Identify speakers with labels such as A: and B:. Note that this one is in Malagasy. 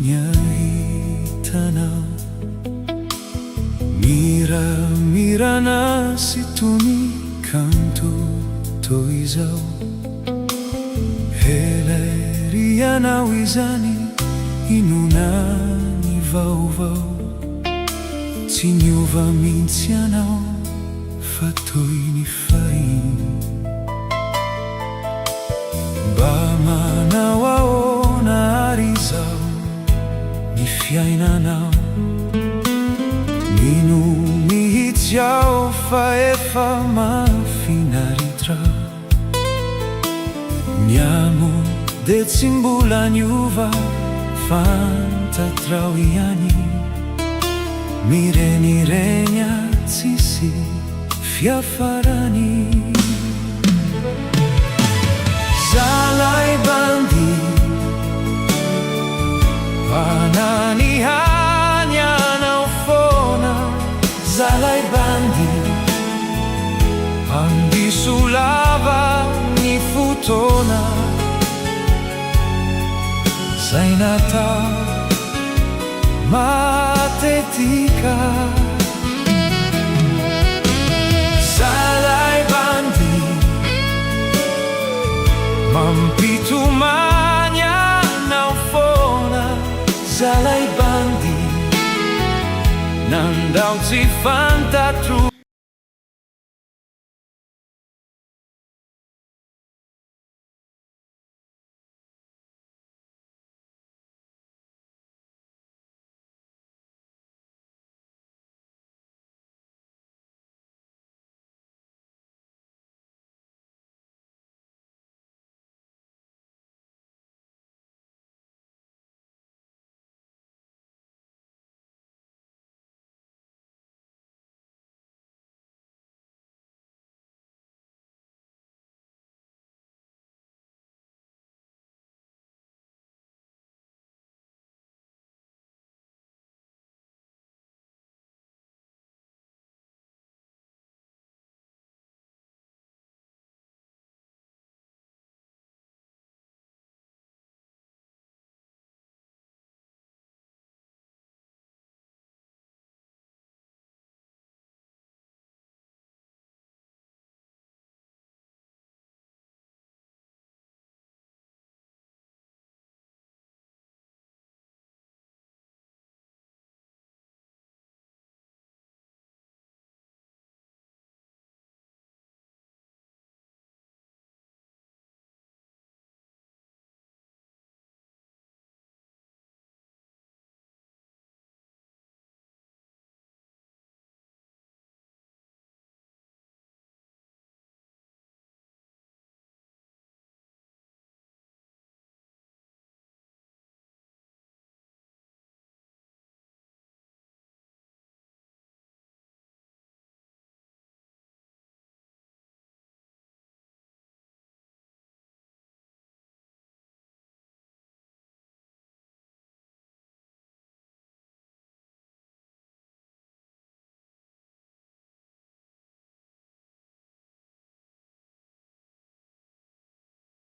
A: niahitanao. Miramirana sy tony kanto toy izao. Helerianao izany inona ny vaovao. Tsy niova mihitsy anao fa toy ny fahiny. Mba manao ahoana ary izao ny fiainanao. Mino mihitsy aho fa efa mahafinaritra. Ny amo de tsy mbola niova fantatrao ihany. Mirenireny tsisy fiafarany. Zalahy bandy fananihany anao foana. Zalahy bandy andiso lava ny fotoana. Zay natao matetika. Zalahy bandy mampitomany anao foana. Zalahy bandy nandao tsy fantatro.